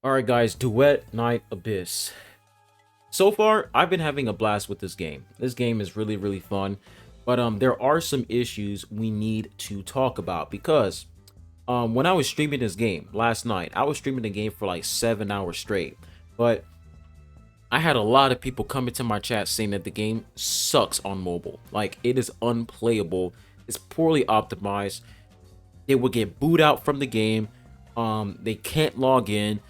All right, guys, Duet Night Abyss. So far, I've been having a blast with this game. This game is really fun, but there are some issues we need to talk about because when I was streaming this game last night, I was streaming the game for like 7 hours straight, but I had a lot of people come into my chat saying that the game sucks on mobile. Like, it is unplayable. It's poorly optimized. They will get booed out from the game. They can't log in.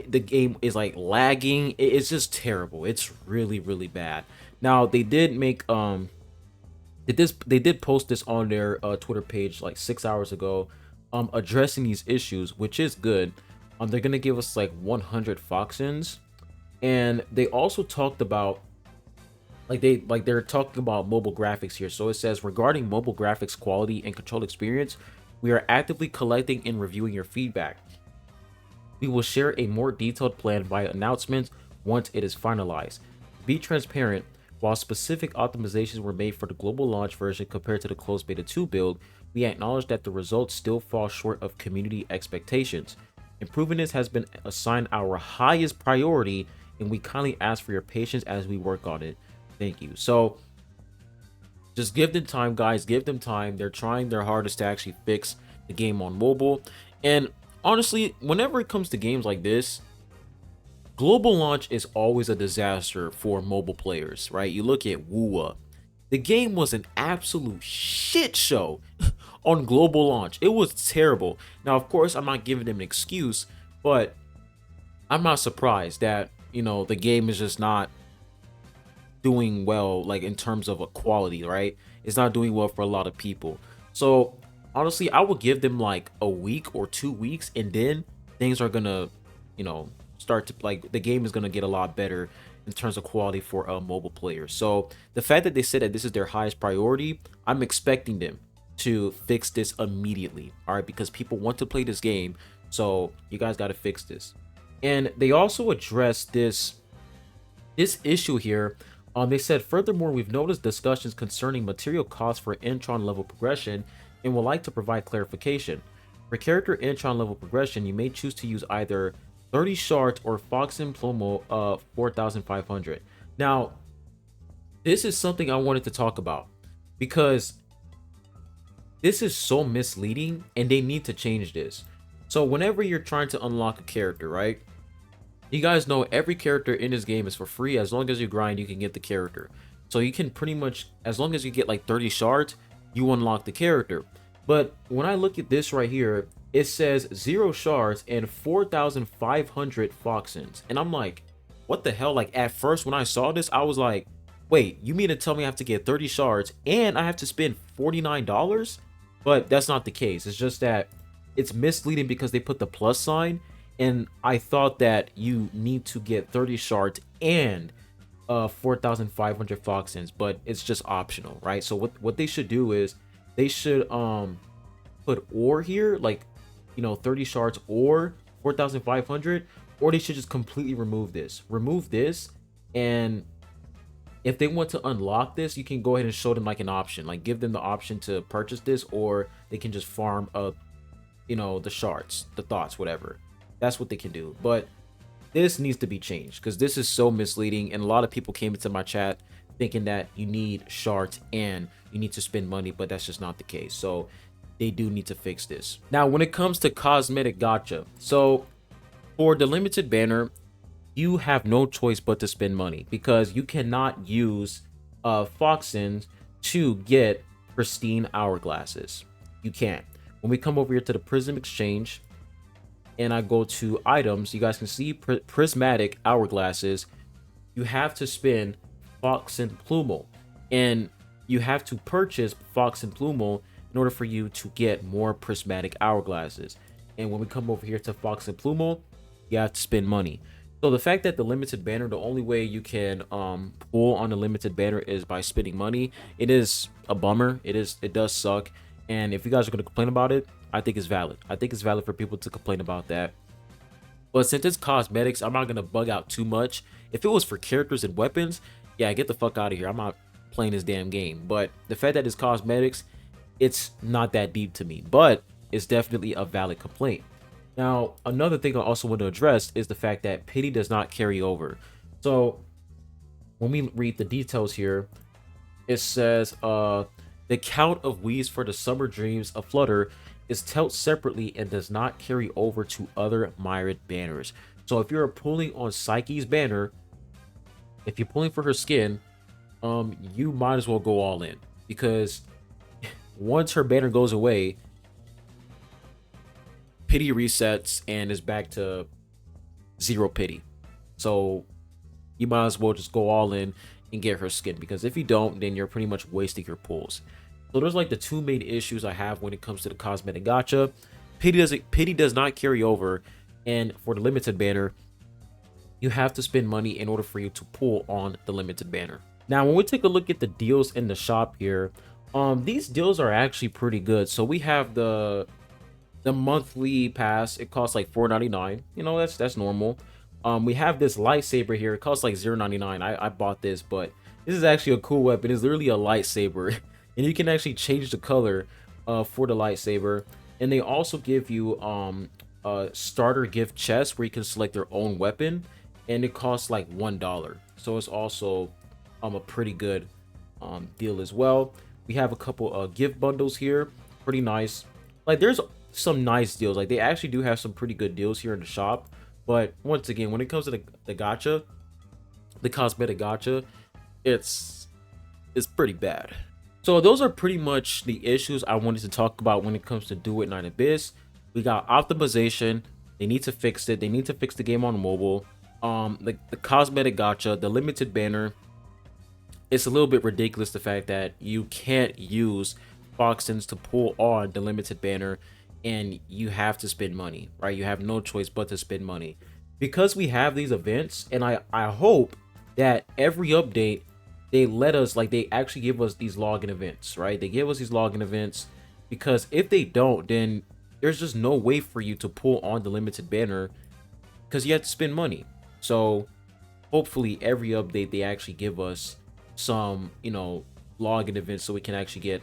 The game is like lagging. It's just terrible. It's really bad. Now they did make they did post this on their Twitter page like 6 hours ago, addressing these issues, which is good. They're gonna give us like 100 Foxins, and they also talked about they're talking about mobile graphics here. So it says, regarding mobile graphics quality and control experience, we are actively collecting and reviewing your feedback. We will share a more detailed plan via announcements once it is finalized. Be transparent. While specific optimizations were made for the global launch version compared to the closed beta 2 build, we acknowledge that the results still fall short of community expectations. Improving this has been assigned our highest priority, and we kindly ask for your patience as we work on it. Thank you. So just give them time, guys. Give them time. They're trying their hardest to actually fix the game on mobile. And honestly, whenever it comes to games like this, global launch is always a disaster for mobile players, right? You look at Wua. The game was an absolute shit show on global launch. It was terrible. Now, of course, I'm not giving them an excuse, but I'm not surprised that, the game is just not doing well, like in terms of a quality, right? It's not doing well for a lot of people. So honestly, I would give them like a week or 2 weeks, and then things are gonna, start to, like, the game is gonna get a lot better in terms of quality for a mobile player. So the fact that they said that this is their highest priority, I'm expecting them to fix this immediately. All right, because people want to play this game, so you guys got to fix this. And they also addressed this issue here. They said, furthermore, we've noticed discussions concerning material costs for Intron level progression and would like to provide clarification. For character Intron level progression, you may choose to use either 30 shards or Fox and Plomo 4,500. Now, this is something I wanted to talk about because this is so misleading and they need to change this. So whenever you're trying to unlock a character, right? You guys know every character in this game is for free. As long as you grind, you can get the character. So you can pretty much, as long as you get like 30 shards, you unlock the character. But when I look at this right here, it says 0 shards and 4,500 Foxins. And I'm like, what the hell? Like, at first when I saw this, I was like, wait, you mean to tell me I have to get 30 shards and I have to spend $49? But that's not the case. It's just that it's misleading because they put the plus sign, and I thought that you need to get 30 shards and 4,500 Foxins, but it's just optional, right? So what they should do is they should put ore here, like, 30 shards or 4,500, or they should just completely remove this. And if they want to unlock this, you can go ahead and show them like an option, like give them the option to purchase this, or they can just farm up, the shards, the thoughts, whatever. That's what they can do. But this needs to be changed because this is so misleading, and a lot of people came into my chat thinking that you need shards and you need to spend money, but that's just not the case. So they do need to fix this. Now, when it comes to cosmetic gacha, so for the limited banner, you have no choice but to spend money because you cannot use Foxins to get pristine hourglasses. You can't. When we come over here to the Prism Exchange and I go to items, you guys can see prismatic hourglasses. You have to spend Fox and Plumo, and you have to purchase Fox and Plumo in order for you to get more prismatic hourglasses. And when we come over here to Fox and Plumo, you have to spend money. So the fact that the limited banner, the only way you can pull on the limited banner is by spending money, it is a bummer. It does suck. And if you guys are going to complain about it, I think it's valid. I think it's valid for people to complain about that. But since it's cosmetics, I'm not going to bug out too much. If it was for characters and weapons, yeah, get the fuck out of here. I'm not playing this damn game. But the fact that it's cosmetics, it's not that deep to me. But it's definitely a valid complaint. Now, another thing I also want to address is the fact that pity does not carry over. So when we read the details here, it says the count of weeds for the summer dreams of Flutter is dealt separately and does not carry over to other Myriad banners. So if you're pulling on Psyche's banner, if you're pulling for her skin, you might as well go all in, because once her banner goes away, pity resets and is back to 0 pity. So you might as well just go all in and get her skin, because if you don't, then you're pretty much wasting your pulls. So there's like the two main issues I have when it comes to the cosmetic gacha. Pity does not carry over, and for the limited banner, you have to spend money in order for you to pull on the limited banner. Now, when we take a look at the deals in the shop here, these deals are actually pretty good. So we have the monthly pass. It costs like $4.99. You know, that's normal. We have this lightsaber here. It costs like $0.99. I bought this, but this is actually a cool weapon. It's literally a lightsaber, and you can actually change the color for the lightsaber. And they also give you a starter gift chest where you can select their own weapon, and it costs like $1. So it's also a pretty good deal as well. We have a couple gift bundles here, pretty nice. Like, there's some nice deals. Like, they actually do have some pretty good deals here in the shop. But once again, when it comes to the gacha, the cosmetic gacha, it's pretty bad. So those are pretty much the issues I wanted to talk about when it comes to Duet 9 Abyss. We got optimization. They need to fix it. They need to fix the game on mobile. The cosmetic gacha, the limited banner. It's a little bit ridiculous, the fact that you can't use Foxins to pull on the limited banner, and you have to spend money, right? You have no choice but to spend money. Because we have these events, and I hope that every update they let us, like, they actually give us these login events, right? They give us these login events, because if they don't, then there's just no way for you to pull on the limited banner, because you have to spend money. So hopefully every update they actually give us some, you know, login events, so we can actually get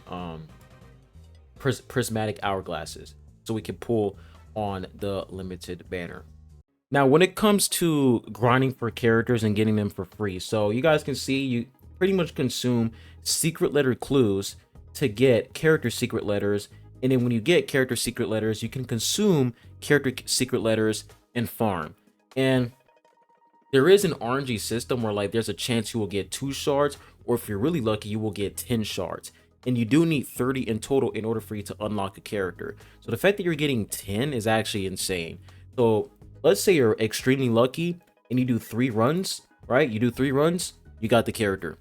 prismatic hourglasses, so we can pull on the limited banner. Now, when it comes to grinding for characters and getting them for free, so you guys can see you pretty much consume secret letter clues to get character secret letters, and then when you get character secret letters, you can consume character secret letters and farm. And there is an RNG system where, like, there's a chance you will get 2 shards, or if you're really lucky, you will get 10 shards. And you do need 30 in total in order for you to unlock a character. So the fact that you're getting 10 is actually insane. So let's say you're extremely lucky and you do 3 runs, right? You do 3 runs, you got the character.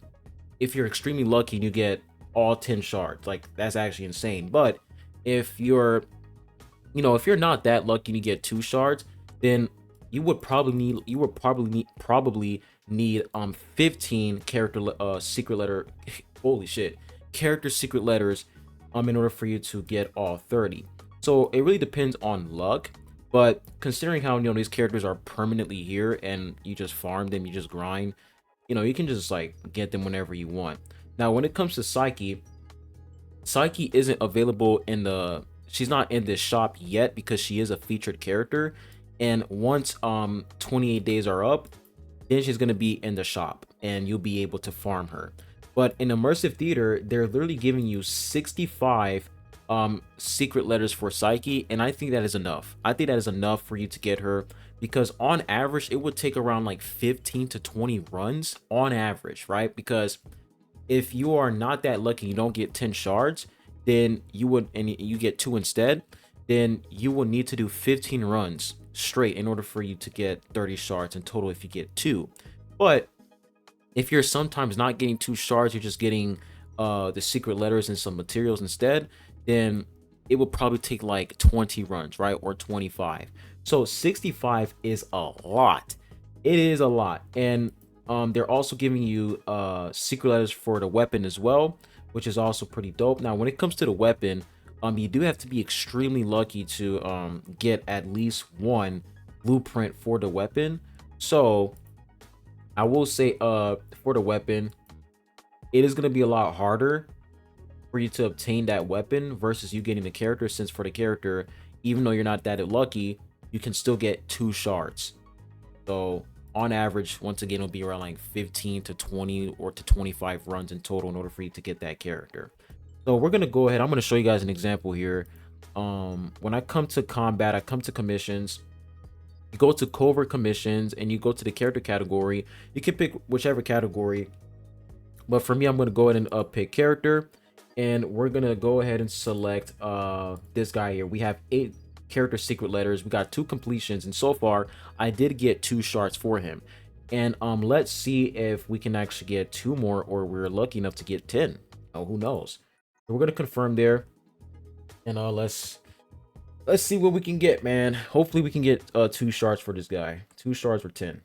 If you're extremely lucky and you get all 10 shards, like, that's actually insane. But if you're, you know, if you're not that lucky and you get 2 shards, then you would probably need 15 character secret letter holy shit, character secret letters in order for you to get all 30. So it really depends on luck, but considering how, you know, these characters are permanently here and you just farm them, you just grind, you know, you can just like get them whenever you want. Now, when it comes to Psyche isn't available in the, she's not in this shop yet, because she is a featured character, and once 28 days are up, then she's going to be in the shop and you'll be able to farm her. But in immersive theater, they're literally giving you 65 secret letters for Psyche, and I think that is enough. I think that is enough for you to get her, because on average it would take around like 15 to 20 runs on average, right? Because if you are not that lucky, you don't get 10 shards, then you would, and you get 2 instead, then you will need to do 15 runs straight in order for you to get 30 shards in total if you get 2. But if you're sometimes not getting 2 shards, you're just getting the secret letters and some materials instead, then it will probably take like 20 runs, right? Or 25. So 65 is a lot. It is a lot. And they're also giving you secret letters for the weapon as well, which is also pretty dope. Now, when it comes to the weapon, you do have to be extremely lucky to get at least 1 blueprint for the weapon. So I will say for the weapon, it is going to be a lot harder for you to obtain that weapon versus you getting the character, since for the character, even though you're not that lucky, you can still get 2 shards. So on average, once again, it'll be around like 15 to 20 or to 25 runs in total in order for you to get that character. So we're gonna go ahead. I'm gonna show you guys an example here. When I come to combat, I come to commissions. You go to covert commissions and you go to the character category. You can pick whichever category, but for me, I'm gonna go ahead and pick character, and we're gonna go ahead and select this guy here. We have 8 character secret letters. We got 2 completions, and so far I did get 2 shards for him. And let's see if we can actually get 2 more, or we're lucky enough to get 10. Oh, who knows? So we're gonna confirm there, and let's see what we can get, man. Hopefully we can get 2 shards for this guy. 2 shards for 10.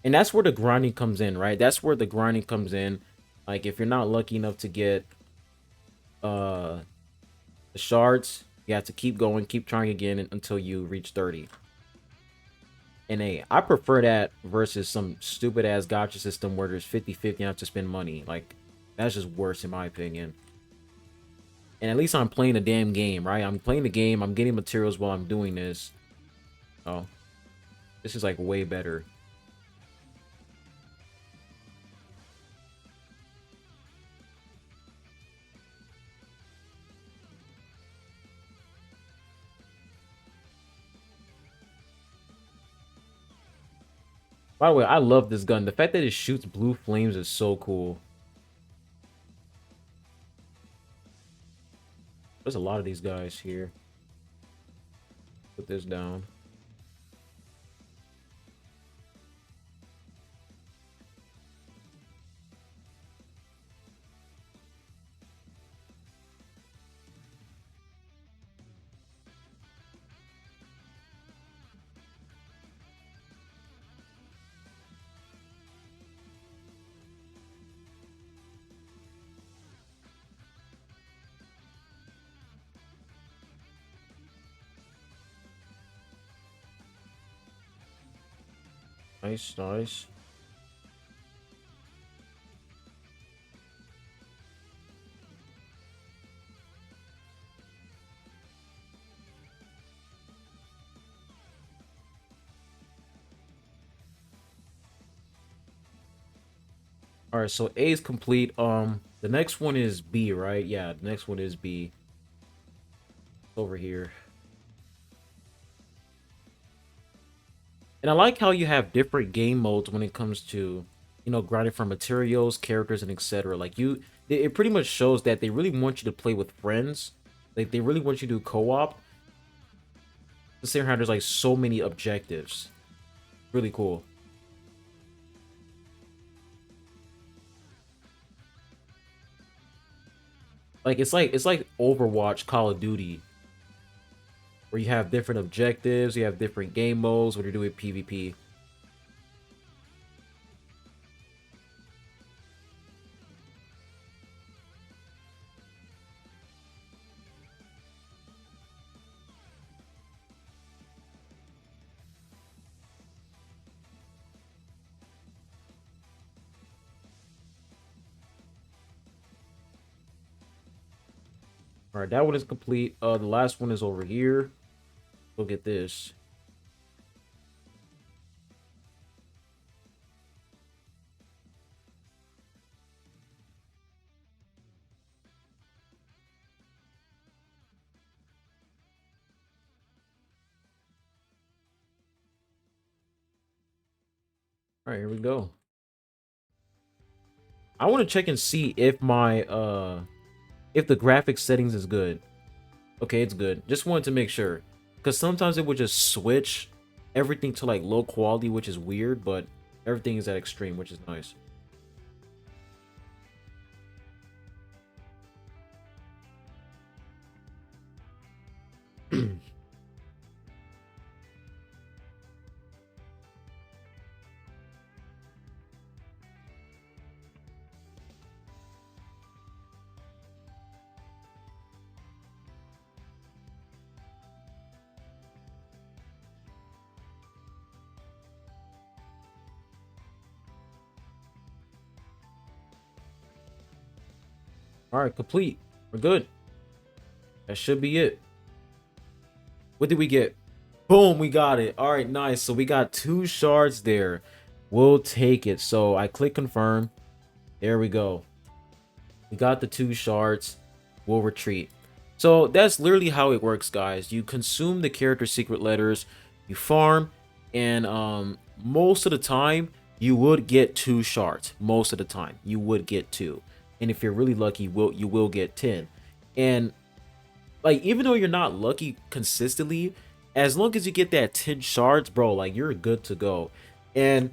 And that's where the grinding comes in, right? That's where the grinding comes in. Like, if you're not lucky enough to get the shards, you have to keep going, keep trying again until you reach 30. And hey, I prefer that versus some stupid ass gacha system where there's 50-50 and I have to spend money. Like, that's just worse in my opinion. And at least I'm playing the damn game, right? I'm playing the game, I'm getting materials while I'm doing this. Oh, this is like way better. By the way, I love this gun. The fact that it shoots blue flames is so cool. There's a lot of these guys here. Put this down. Nice, nice. All right, so A is complete. The next one is B, right? Yeah, the next one is B. Over here. And I like how you have different game modes when it comes to, you know, grinding for materials, characters, and etc. Like it pretty much shows that they really want you to play with friends. Like they really want you to do co-op. Considering how there's like so many objectives. Really cool. Like it's like Overwatch, Call of Duty, where you have different objectives, you have different game modes when you're doing PvP. All right, that one is complete. The last one is over here. Look at this. All right, here we go. I want to check and see if my if the graphics settings is good. Okay, it's good. Just wanted to make sure, because sometimes it would just switch everything to like low quality, which is weird, but everything is at extreme, which is nice. All right, complete. We're good. That should be it. What did we get? Boom, we got it. All right, nice. So we got 2 shards there. We'll take it. So I click confirm. There we go. We got the 2 shards. We'll retreat. So that's literally how it works, guys. You consume the character secret letters, you farm, and most of the time you would get 2 shards. Most of the time you would get 2, and if you're really lucky, you will get 10. And like, even though you're not lucky consistently, as long as you get that 10 shards, bro, like, you're good to go. And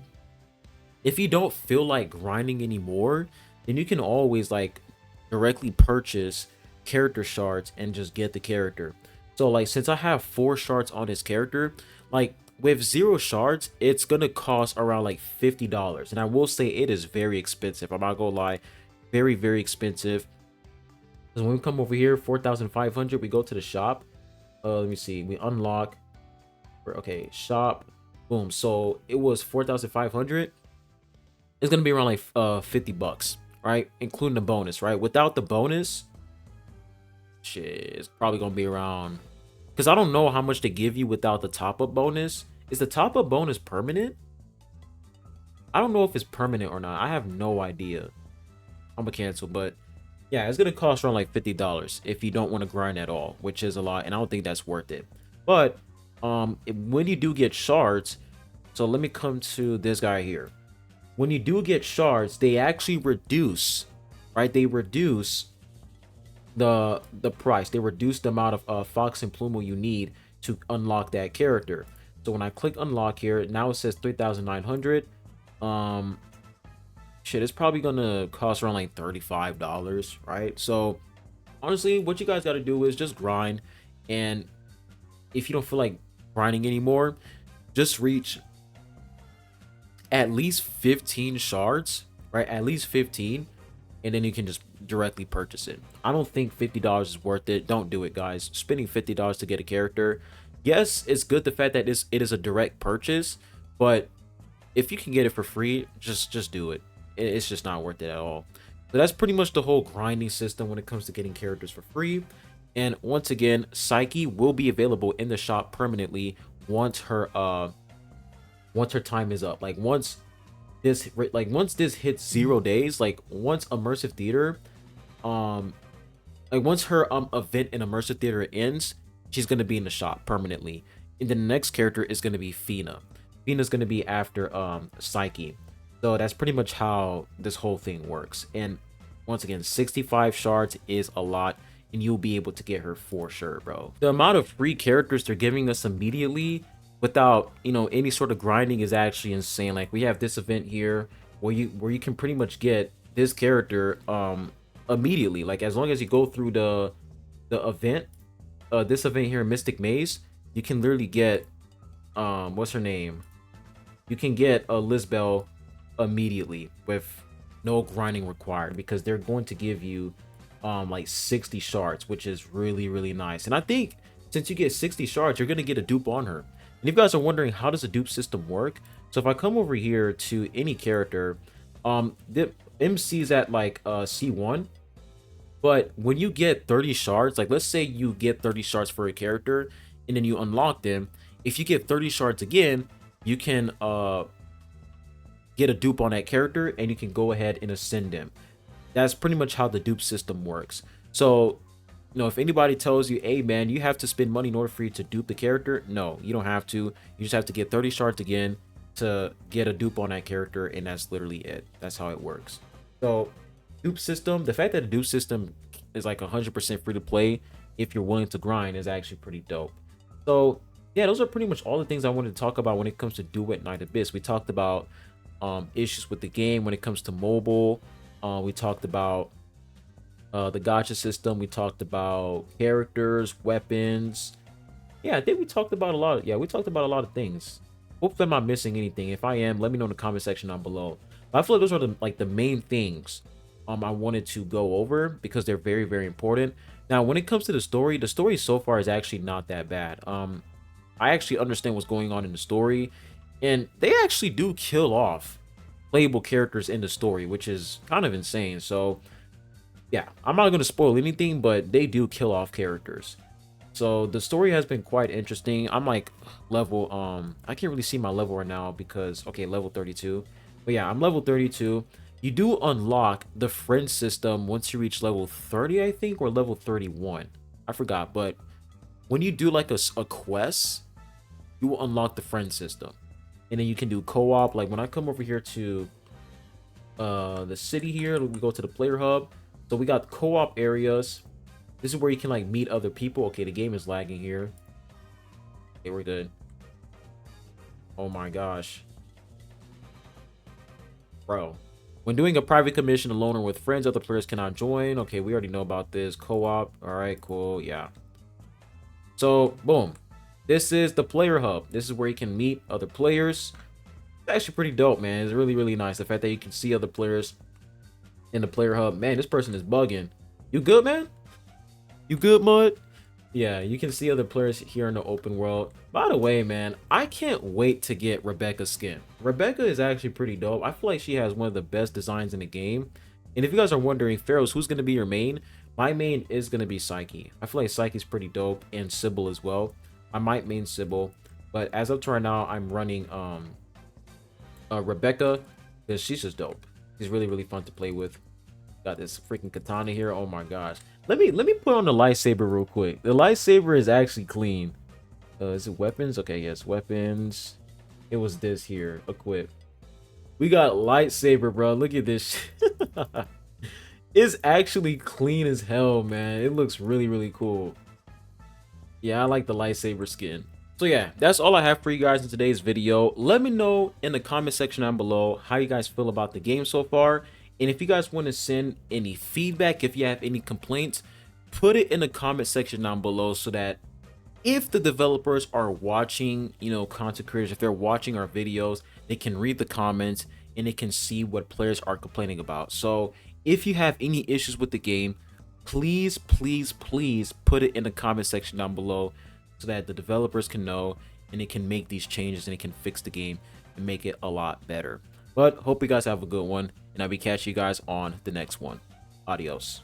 if you don't feel like grinding anymore, then you can always like directly purchase character shards and just get the character. So like, since I have 4 shards on this character, like with 0 shards, it's gonna cost around like $50. And I will say it is very expensive. I'm not gonna lie, very, very expensive. Because when we come over here, 4,500, we go to the shop. Let me see, we unlock. Okay, shop, boom. So it was 4,500. It's gonna be around like $50, right, including the bonus, right? Without the bonus, shit, it's probably gonna be around, because I don't know how much they give you without the top-up bonus. Is the top-up bonus permanent? I don't know if it's permanent or not. I have no idea. I'm gonna cancel, but yeah, it's gonna cost around like $50 if you don't want to grind at all, which is a lot, and I don't think that's worth it. But when you do get shards, so let me come to this guy here. When you do get shards, they actually reduce, right? They reduce the price. They reduce the amount of Fox and Plumo you need to unlock that character. So when I click unlock here, now it says 3,900. Shit, it's probably gonna cost around like $35, right? So honestly, what you guys got to do is just grind, and if you don't feel like grinding anymore, just reach at least 15 shards, right? At least 15, and then you can just directly purchase it. I don't think $50 is worth it. Don't do it, guys. Spending $50 to get a character, yes, it's good, the fact that it is a direct purchase, but if you can get it for free, just do it. It's just not worth it at all. So that's pretty much the whole grinding system when it comes to getting characters for free. And once again, Psyche will be available in the shop permanently once her time is up. Like once this hits 0 days, like once immersive theater, like once her event in immersive theater ends, she's gonna be in the shop permanently. And the next character is gonna be Fina. Fina's gonna be after Psyche. So that's pretty much how this whole thing works. And once again, 65 shards is a lot, and you'll be able to get her for sure, bro. The amount of free characters they're giving us immediately without, you know, any sort of grinding is actually insane. Like we have this event here where you can pretty much get this character immediately. Like as long as you go through the event, this event here, Mystic Maze, you can literally get what's her name? You can get a Lisbel immediately with no grinding required, because they're going to give you like 60 shards, which is really nice. And I think since you get 60 shards, you're gonna get a dupe on her. And if you guys are wondering how does the dupe system work, so if I come over here to any character, the MC is at like C1, but when you get 30 shards, like let's say you get 30 shards for a character and then you unlock them, if you get 30 shards again, you can get a dupe on that character and you can go ahead and ascend them. That's pretty much how the dupe system works. So, you know, if anybody tells you, hey man, you have to spend money in order for you to dupe the character, no, you don't have to. You just have to get 30 shards again to get a dupe on that character, and that's literally it. That's how it works. So dupe system, the fact that the dupe system is like 100% free to play if you're willing to grind is actually pretty dope. So yeah, those are pretty much all the things I wanted to talk about when it comes to Duet Night Abyss. We talked about issues with the game when it comes to mobile. We talked about the gacha system. We talked about characters, weapons. Yeah, I think we talked about a lot. We talked about a lot of things. Hopefully I'm not missing anything. If I am, let me know in the comment section down below. But I feel like those are the main things I wanted to go over, because they're very important. Now, when it comes to the story so far is actually not that bad. I actually understand what's going on in the story, and they actually do kill off playable characters in the story, which is kind of insane. So yeah, I'm not going to spoil anything, but they do kill off characters. So the story has been quite interesting. I'm like level I can't really see my level right now because okay, level 32. But yeah, I'm level 32. You do unlock the friend system once you reach level 30, I think, or level 31. I forgot, but when you do like a quest, you will unlock the friend system. And then you can do co-op. Like when I come over here to the city here, we go to the player hub. So we got co-op areas. This is where you can like meet other people. Okay, the game is lagging here. Okay, we're good. Oh my gosh. Bro. When doing a private commission alone or with friends, other players cannot join. Okay, we already know about this. Co-op. All right, cool. Yeah. So, boom. This is the player hub. This is where you can meet other players. It's actually pretty dope, man. It's really, really nice. The fact that you can see other players in the player hub. Man, this person is bugging. You good, man? You good, Mud? Yeah, you can see other players here in the open world. By the way, man, I can't wait to get Rebecca's skin. Rebecca is actually pretty dope. I feel like she has one of the best designs in the game. And if you guys are wondering, Faros, who's going to be your main? My main is going to be Psyche. I feel like Psyche's pretty dope, and Sybil as well. I might main Sybil, but as of right now, I'm running Rebecca because she's just dope. She's really, really fun to play with. Got this freaking katana here. Oh my gosh. Let me put on the lightsaber real quick. The lightsaber is actually clean. Is it weapons? Okay, yes, weapons. It was this here. Equip. We got lightsaber, bro. Look at this. It's actually clean as hell, man. It looks really, really cool. Yeah, I like the lightsaber skin. So yeah, that's all I have for you guys in today's video. Let me know in the comment section down below how you guys feel about the game so far. And if you guys want to send any feedback, if you have any complaints, put it in the comment section down below so that if the developers are watching, you know, content creators, if they're watching our videos, they can read the comments and they can see what players are complaining about. So if you have any issues with the game, please, please, please put it in the comment section down below so that the developers can know and they can make these changes and they can fix the game and make it a lot better. But hope you guys have a good one, and I'll be catching you guys on the next one. Adios.